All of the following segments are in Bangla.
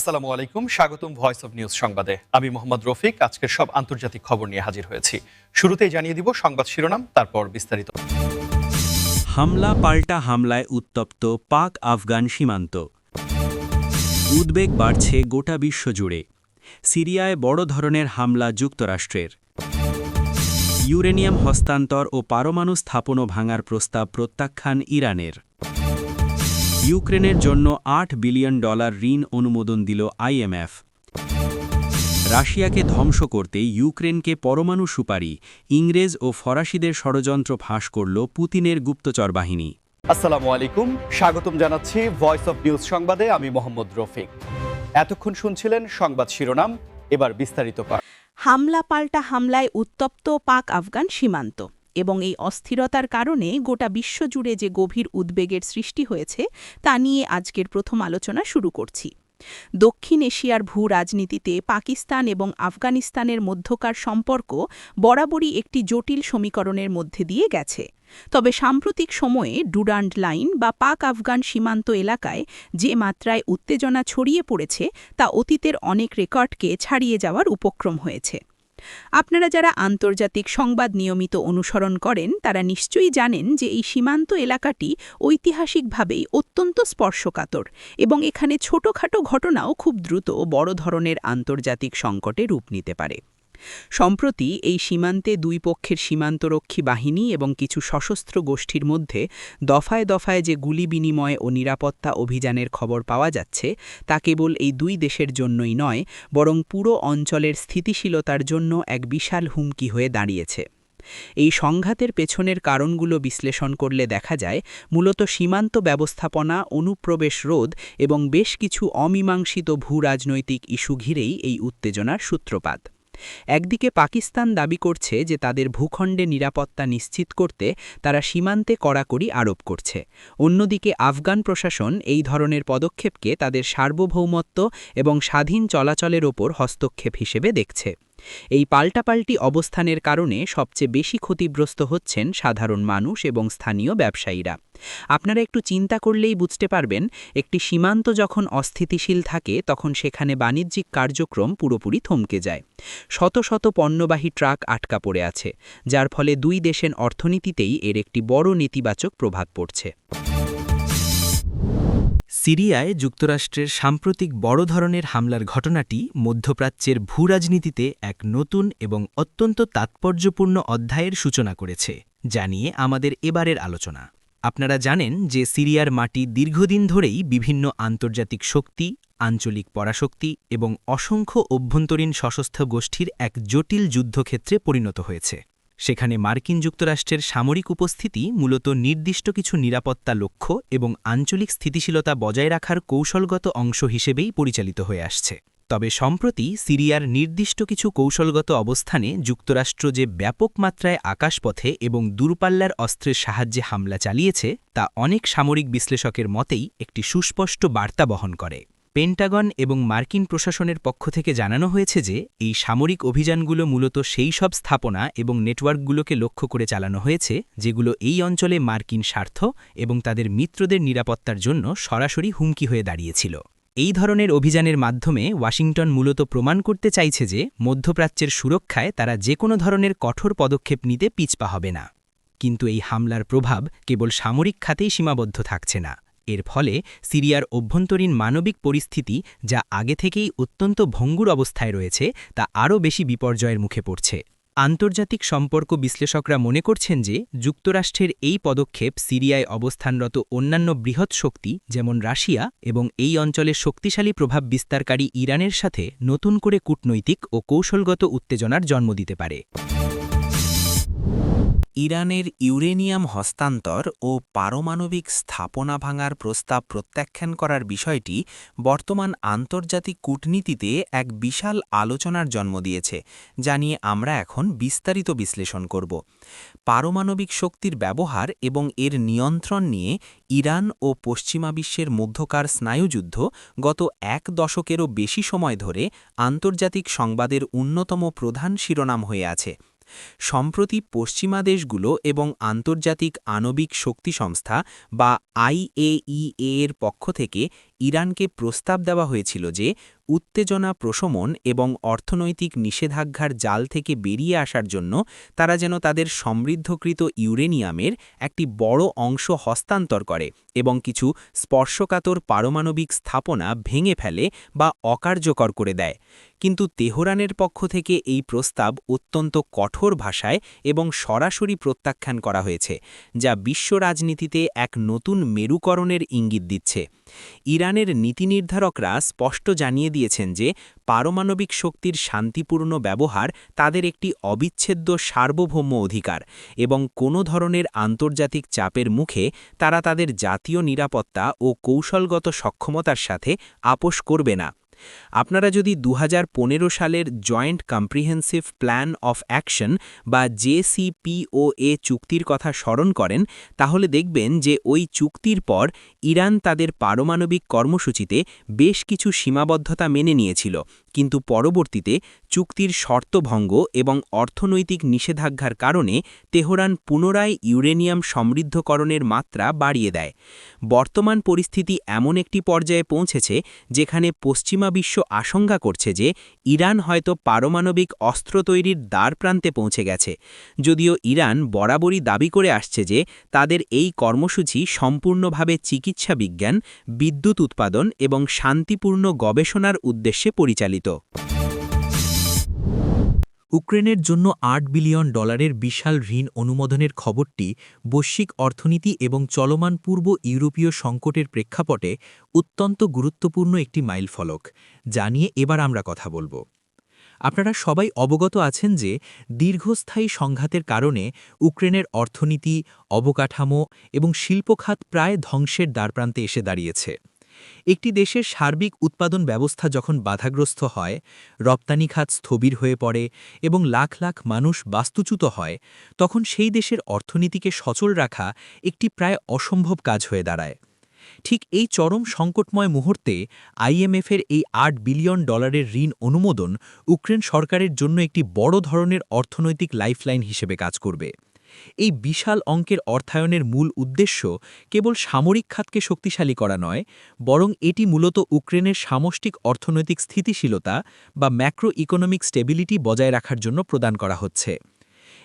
আসসালামু আলাইকুম, স্বাগতম ভয়েস অব নিউজ সংবাদে। আমি মোহাম্মদ রফিক আজকের সব আন্তর্জাতিক খবর নিয়ে হাজির হয়েছি। শুরুতেই জানিয়ে দিব সংবাদ শিরোনাম, তারপর বিস্তারিত। হামলা পাল্টা হামলায় উত্তপ্ত পাক আফগান সীমান্ত। উদ্বেগ বাড়ছে গোটা বিশ্বজুড়ে। সিরিয়ায় বড় ধরনের হামলা যুক্তরাষ্ট্রের। ইউরেনিয়াম হস্তান্তর ও পারমাণু স্থাপনও ভাঙার প্রস্তাব প্রত্যাখ্যান ইরানের। ইউক্রেনের জন্য $8 বিলিয়ন ঋণ অনুমোদন দিল IMF। রাশিয়াকে ধ্বংস করতে ইউক্রেনকে পরমাণু সুপারি, ইংরেজ ও ফরাসিদের ষড়যন্ত্র ফাঁস করল পুতিনের গুপ্তচর বাহিনী। আসসালামু আলাইকুম, স্বাগতম জানাচ্ছি ভয়েস অব নিউজ সংবাদে। আমি মোহাম্মদ রফিক। এতক্ষণ শুনছিলেন সংবাদ শিরোনাম, এবার বিস্তারিত পাঠ। হামলা পাল্টা হামলায় উত্তপ্ত পাক আফগান সীমান্ত এবং এই অস্থিরতার কারণে গোটা বিশ্বজুড়ে যে গভীর উদ্বেগের সৃষ্টি হয়েছে তা নিয়ে আজকের প্রথম আলোচনা শুরু করছি। দক্ষিণ এশিয়ার ভূ রাজনীতিতে পাকিস্তান এবং আফগানিস্তানের মধ্যকার সম্পর্ক বরাবরই একটি জটিল সমীকরণের মধ্যে দিয়ে গেছে। তবে সাম্প্রতিক সময়ে ডুরান্ড লাইন বা পাক আফগান সীমান্ত এলাকায় যে মাত্রায় উত্তেজনা ছড়িয়ে পড়েছে তা অতীতের অনেক রেকর্ডকে ছাড়িয়ে যাওয়ার উপক্রম হয়েছে। আপনারা যারা আন্তর্জাতিক সংবাদ নিয়মিত অনুসরণ করেন তারা নিশ্চয়ই জানেন যে এই সীমান্ত এলাকাটি ঐতিহাসিকভাবেই অত্যন্ত স্পর্শকাতর এবং এখানে ছোটখাটো ঘটনাও খুব দ্রুত বড় ধরনের আন্তর্জাতিক সংকটে রূপ নিতে পারে। সম্প্রতি এই সীমান্তে দুই পক্ষের সীমান্তরক্ষী বাহিনী এবং কিছু সশস্ত্র গোষ্ঠীর মধ্যে দফায় দফায় যে গুলি বিনিময় ও নিরাপত্তা অভিযানের খবর পাওয়া যাচ্ছে তা কেবল এই দুই দেশের জন্যই নয়, বরং পুরো অঞ্চলের স্থিতিশীলতার জন্য এক বিশাল হুমকি হয়ে দাঁড়িয়েছে। এই সংঘাতের পেছনের কারণগুলো বিশ্লেষণ করলে দেখা যায় মূলত সীমান্ত ব্যবস্থাপনা, অনুপ্রবেশ রোধ এবং বেশ কিছু অমীমাংসিত ভূরাজনৈতিক ইস্যু ঘিরেই এই উত্তেজনার সূত্রপাত। একদিকে পাকিস্তান দাবি করছে যে তাদের ভূখণ্ডে নিরাপত্তা নিশ্চিত করতে তারা সীমান্তে কড়াকড়ি আরোপ করছে। অন্যদিকে আফগান প্রশাসন এই ধরনের পদক্ষেপকে তাদের সার্বভৌমত্ব এবং স্বাধীন চলাচলের ওপর হস্তক্ষেপ হিসেবে দেখছে। এই পাল্টাপাল্টি অবস্থানের কারণে সবচেয়ে বেশি ক্ষতিগ্রস্ত হচ্ছেন সাধারণ মানুষ এবং স্থানীয় ব্যবসায়ীরা। আপনারা একটু চিন্তা করলেই বুঝতে পারবেন, একটি সীমান্ত যখন অস্থিতিশীল থাকে তখন সেখানে বাণিজ্যিক কার্যক্রম পুরোপুরি থমকে যায়। শত শত পণ্যবাহী ট্রাক আটকা পড়ে আছে, যার ফলে দুই দেশের অর্থনীতিতেই এর একটি বড় নেতিবাচক প্রভাব পড়ছে। সিরিয়ায় যুক্তরাষ্ট্রের সাম্প্রতিক বড় ধরনের হামলার ঘটনাটি মধ্যপ্রাচ্যের ভূরাজনীতিতে এক নতুন এবং অত্যন্ত তাৎপর্যপূর্ণ অধ্যায়ের সূচনা করেছে, যা নিয়ে আমাদের এবারের আলোচনা। আপনারা জানেন যে সিরিয়ার মাটি দীর্ঘদিন ধরেই বিভিন্ন আন্তর্জাতিক শক্তি, আঞ্চলিক পরাশক্তি এবং অসংখ্য অভ্যন্তরীণ সশস্ত্র গোষ্ঠীর এক জটিল যুদ্ধক্ষেত্রে পরিণত হয়েছে। সেখানে মার্কিন যুক্তরাষ্ট্রের সামরিক উপস্থিতি মূলত নির্দিষ্ট কিছু নিরাপত্তা লক্ষ্য এবং আঞ্চলিক স্থিতিশীলতা বজায় রাখার কৌশলগত অংশ হিসেবেই পরিচালিত হয়ে আসছে। তবে সম্প্রতি সিরিয়ার নির্দিষ্ট কিছু কৌশলগত অবস্থানে যুক্তরাষ্ট্র যে ব্যাপক মাত্রায় আকাশপথে এবং দূরপাল্লার অস্ত্রের সাহায্যে হামলা চালিয়েছে তা অনেক সামরিক বিশ্লেষকের মতেই একটি সুস্পষ্ট বার্তা বহন করে। পেন্টাগন এবং মার্কিন প্রশাসনের পক্ষ থেকে জানানো হয়েছে যে এই সামরিক অভিযানগুলো মূলত সেই সব স্থাপনা এবং নেটওয়ার্কগুলোকে লক্ষ্য করে চালানো হয়েছে যেগুলো এই অঞ্চলে মার্কিন স্বার্থ এবং তাদের মিত্রদের নিরাপত্তার জন্য সরাসরি হুমকি হয়ে দাঁড়িয়েছিল। এই ধরনের অভিযানের মাধ্যমে ওয়াশিংটন মূলত প্রমাণ করতে চাইছে যে মধ্যপ্রাচ্যের সুরক্ষায় তারা যে কোনো ধরনের কঠোর পদক্ষেপ নিতে পিছপা হবে না। কিন্তু এই হামলার প্রভাব কেবল সামরিক খাতেই সীমাবদ্ধ থাকছে না। এর ফলে সিরিয়ার অভ্যন্তরীণ মানবিক পরিস্থিতি, যা আগে থেকেই অত্যন্ত ভঙ্গুর অবস্থায় রয়েছে, তা আরও বেশি বিপর্যয়ের মুখে পড়ছে। আন্তর্জাতিক সম্পর্ক বিশ্লেষকরা মনে করছেন যে যুক্তরাষ্ট্রের এই পদক্ষেপ সিরিয়ায় অবস্থানরত অন্যান্য বৃহৎ শক্তি যেমন রাশিয়া এবং এই অঞ্চলে শক্তিশালী প্রভাব বিস্তারকারী ইরানের সাথে নতুন করে কূটনৈতিক ও কৌশলগত উত্তেজনার জন্ম দিতে পারে। ইরানের ইউরেনিয়াম হস্তান্তর ও পারমাণবিক স্থাপনা ভাঙার প্রস্তাব প্রত্যাখ্যান করার বিষয়টি বর্তমান আন্তর্জাতিক কূটনীতিতে এক বিশাল আলোচনার জন্ম দিয়েছে, যা নিয়ে আমরা এখন বিস্তারিত বিশ্লেষণ করব। পারমাণবিক শক্তির ব্যবহার এবং এর নিয়ন্ত্রণ নিয়ে ইরান ও পশ্চিমা বিশ্বের মধ্যকার স্নায়ুযুদ্ধ গত এক দশকেরও বেশি সময় ধরে আন্তর্জাতিক সংবাদের অন্যতম প্রধান শিরোনাম হয়ে আছে। সম্প্রতি পশ্চিমা দেশগুলো এবং আন্তর্জাতিক আণবিক শক্তি সংস্থা বা IAEA এর পক্ষ থেকে ইরানকে প্রস্তাব দেওয়া হয়েছিল যে উত্তেজনা প্রশমন এবং অর্থনৈতিক নিষেধাজ্ঞার জাল থেকে বেরিয়ে আসার জন্য তারা যেন তাদের সমৃদ্ধকৃত ইউরেনিয়ামের একটি বড় অংশ হস্তান্তর করে এবং কিছু স্পর্শকাতর পারমাণবিক স্থাপনা ভেঙে ফেলে বা অকার্যকর করে দেয়। কিন্তু তেহরানের পক্ষ থেকে এই প্রস্তাব অত্যন্ত কঠোর ভাষায় এবং সরাসরি প্রত্যাখ্যান করা হয়েছে, যা বিশ্ব রাজনীতিতে এক নতুন মেরুকরণের ইঙ্গিত দিচ্ছে। ইরানের নীতি নির্ধারকরা স্পষ্ট জানিয়ে দিয়েছেন যে পারমাণবিক শক্তির শান্তিপূর্ণ ব্যবহার তাদের একটি অবিচ্ছেদ্য সার্বভৌম অধিকার এবং কোনো ধরনের আন্তর্জাতিক চাপের মুখে তারা তাদের জাতীয় নিরাপত্তা ও কৌশলগত সক্ষমতার সাথে আপোস করবে না। আপনারা যদি 2015 সালের joint comprehensive plan of action বা JCPOA চুক্তির কথা স্মরণ করেন, তাহলে দেখবেন যে ওই চুক্তির পর ইরান তাদের পারমাণবিক কর্মসূচিতে বেশ কিছু সীমাবদ্ধতা মেনে নিয়েছিল, কিন্তু পরবর্তীতে চুক্তির শর্তভঙ্গ এবং অর্থনৈতিক নিষেধাজ্ঞার কারণে তেহরান পুনরায় ইউরেনিয়াম সমৃদ্ধকরণের মাত্রা বাড়িয়ে দেয়। বর্তমান পরিস্থিতি এমন একটি পর্যায়ে পৌঁছেছে যেখানে পশ্চিমা বিশ্ব আশঙ্কা করছে যে ইরান হয়তো পারমাণবিক অস্ত্র তৈরির দ্বারপ্রান্তে পৌঁছে গেছে, যদিও ইরান বরাবরই দাবি করে আসছে যে তাদের এই কর্মসূচি সম্পূর্ণভাবে চিকিৎসা বিজ্ঞান, বিদ্যুৎ উৎপাদন এবং শান্তিপূর্ণ গবেষণার উদ্দেশ্যে পরিচালিত। ইউক্রেনের জন্য $8 বিলিয়ন বিশাল ঋণ অনুমোদনের খবরটি বৈশ্বিক অর্থনীতি এবং চলমান পূর্ব ইউরোপীয় সংকটের প্রেক্ষাপটে অত্যন্ত গুরুত্বপূর্ণ একটি মাইলফলক, যা নিয়ে এবার আমরা কথা বলব। আপনারা সবাই অবগত আছেন যে দীর্ঘস্থায়ী সংঘাতের কারণে ইউক্রেনের অর্থনীতি, অবকাঠামো এবং শিল্পখাত প্রায় ধ্বংসের দ্বারপ্রান্তে এসে দাঁড়িয়েছে। একটি দেশের সার্বিক উৎপাদন ব্যবস্থা যখন বাধাগ্রস্ত হয়, রপ্তানি খাত স্থবির হয়ে পড়ে এবং লাখ লাখ মানুষ বাস্তুচ্যুত হয়, তখন সেই দেশের অর্থনীতিকে সচল রাখা একটি প্রায় অসম্ভব কাজ হয়ে দাঁড়ায়। ঠিক এই চরম সংকটময় মুহূর্তে IMFের এই $8 বিলিয়ন ঋণ অনুমোদন ইউক্রেন সরকারের জন্য একটি বড় ধরনের অর্থনৈতিক লাইফলাইন হিসেবে কাজ করবে। এই বিশাল অঙ্কের অর্থায়নের মূল উদ্দেশ্য কেবল সামরিক খাতকে শক্তিশালী করা নয়, বরং এটি মূলত ইউক্রেনের সামষ্টিক অর্থনৈতিক স্থিতিশীলতা বা ম্যাক্রো ইকোনমিক স্টেবিলিটি বজায় রাখার জন্য প্রদান করা হচ্ছে।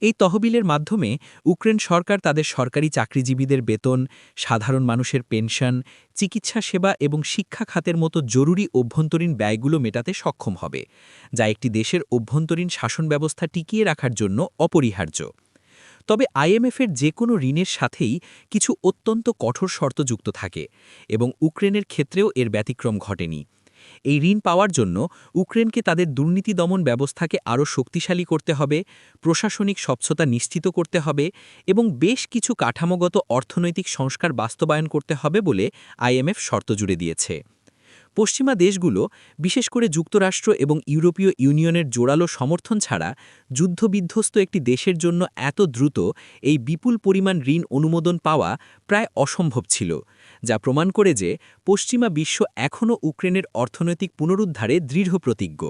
এই তহবিলের মাধ্যমে ইউক্রেন সরকার তাদের সরকারি চাকরিজীবীদের বেতন, সাধারণ মানুষের পেনশন, চিকিৎসা সেবা এবং শিক্ষা খাতের মতো জরুরি অভ্যন্তরীণ ব্যয়গুলো মেটাতে সক্ষম হবে, যা একটি দেশের অভ্যন্তরীণ শাসন ব্যবস্থা টিকিয়ে রাখার জন্য অপরিহার্য। তবে IMFের যে কোনো ঋণের সাথেই কিছু অত্যন্ত কঠোর শর্ত যুক্ত থাকে এবং ইউক্রেনের ক্ষেত্রেও এর ব্যতিক্রম ঘটেনি। এই ঋণ পাওয়ার জন্য ইউক্রেনকে তাদের দুর্নীতি দমন ব্যবস্থাকে আরও শক্তিশালী করতে হবে, প্রশাসনিক স্বচ্ছতা নিশ্চিত করতে হবে এবং বেশ কিছু কাঠামোগত অর্থনৈতিক সংস্কার বাস্তবায়ন করতে হবে বলে IMF শর্ত জুড়ে দিয়েছে। পশ্চিমা দেশগুলো, বিশেষ করে যুক্তরাষ্ট্র এবং ইউরোপীয় ইউনিয়নের জোরালো সমর্থন ছাড়া যুদ্ধবিধ্বস্ত একটি দেশের জন্য এত দ্রুত এই বিপুল পরিমাণ ঋণ অনুমোদন পাওয়া প্রায় অসম্ভব ছিল, যা প্রমাণ করে যে পশ্চিমা বিশ্ব এখনও ইউক্রেনের অর্থনৈতিক পুনরুদ্ধারে দৃঢ় প্রতিজ্ঞ।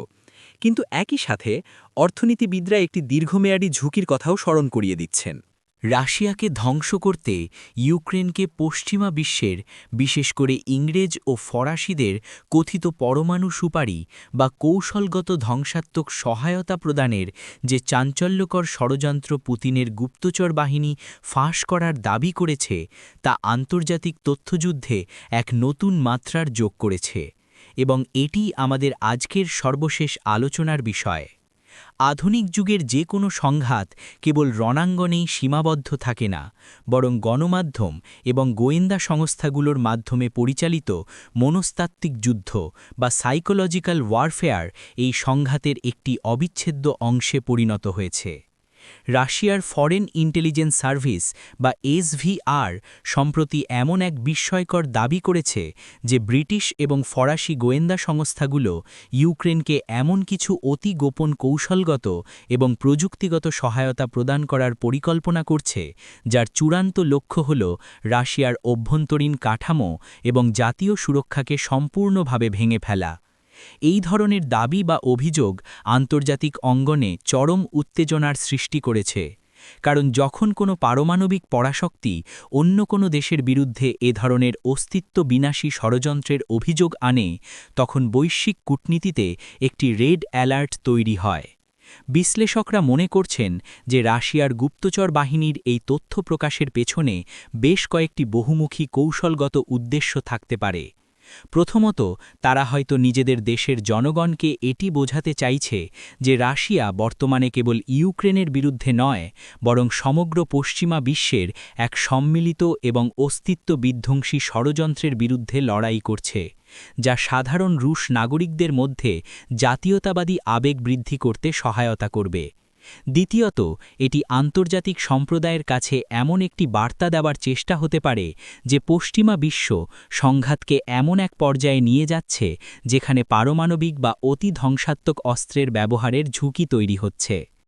কিন্তু একই সাথে অর্থনীতিবিদরা একটি দীর্ঘমেয়াদী ঝুঁকির কথাও স্মরণ করিয়ে দিচ্ছেন। রাশিয়াকে ধ্বংস করতে ইউক্রেনকে পশ্চিমা বিশ্বের, বিশেষ করে ইংরেজ ও ফরাসিদের কথিত পরমাণু সুপারি বা কৌশলগত ধ্বংসাত্মক সহায়তা প্রদানের যে চাঞ্চল্যকর ষড়যন্ত্র পুতিনের গুপ্তচর বাহিনী ফাঁস করার দাবি করেছে, তা আন্তর্জাতিক তথ্যযুদ্ধে এক নতুন মাত্রার যোগ করেছে এবং এটি আমাদের আজকের সর্বশেষ আলোচনার বিষয়। আধুনিক যুগের যে কোনো সংঘাত কেবল রণাঙ্গনেই সীমাবদ্ধ থাকে না, বরং গণমাধ্যম এবং গোয়েন্দা সংস্থাগুলোর মাধ্যমে পরিচালিত মনস্তাত্ত্বিক যুদ্ধ বা সাইকোলজিক্যাল ওয়ারফেয়ার এই সংঘাতের একটি অবিচ্ছেদ্য অংশে পরিণত হয়েছে। রাশিয়ার ফরেন ইন্টেলিজেন্স সার্ভিস বা SVR সম্প্রতি এমন এক বিস্ময়কর দাবি করেছে যে ব্রিটিশ এবং ফরাসি গোয়েন্দা সংস্থাগুলো ইউক্রেনকে এমন কিছু অতি গোপন কৌশলগত এবং প্রযুক্তিগত সহায়তা প্রদান করার পরিকল্পনা করছে, যার চূড়ান্ত লক্ষ্য হল রাশিয়ার অভ্যন্তরীণ কাঠামো এবং জাতীয় সুরক্ষাকে সম্পূর্ণভাবে ভেঙে ফেলা। এই ধরনের দাবি বা অভিযোগ আন্তর্জাতিক অঙ্গনে চরম উত্তেজনার সৃষ্টি করেছে। কারণ যখন কোনো পারমাণবিক পরাশক্তি অন্য কোনো দেশের বিরুদ্ধে এ ধরনের অস্তিত্ব বিনাশী ষড়যন্ত্রের অভিযোগ আনে তখন বৈশ্বিক কূটনীতিতে একটি রেড অ্যালার্ট তৈরি হয়। বিশ্লেষকরা মনে করছেন যে রাশিয়ার গুপ্তচর বাহিনীর এই তথ্য প্রকাশের পেছনে বেশ কয়েকটি বহুমুখী কৌশলগত উদ্দেশ্য থাকতে পারে। প্রথমত, তারা হয়তো নিজেদের দেশের জনগণকে এটি বোঝাতে চাইছে যে রাশিয়া বর্তমানে কেবল ইউক্রেনের বিরুদ্ধে নয়, বরং সমগ্র পশ্চিমা বিশ্বের এক সম্মিলিত এবং অস্তিত্ব বিধ্বংসী ষড়যন্ত্রের বিরুদ্ধে লড়াই করছে, যা সাধারণ রুশ নাগরিকদের মধ্যে জাতীয়তাবাদী আবেগ বৃদ্ধি করতে সহায়তা করবে। দ্বিতীয়ত, এটি আন্তর্জাতিক সম্প্রদায়ের কাছে এমন একটি বার্তা দেওয়ার চেষ্টা হতে পারে যে পশ্চিমা বিশ্ব সংঘাতকে এমন এক পর্যায়ে নিয়ে যাচ্ছে যেখানে পারমাণবিক বা অতি ধ্বংসাত্মক অস্ত্রের ব্যবহারের ঝুঁকি তৈরি হচ্ছে।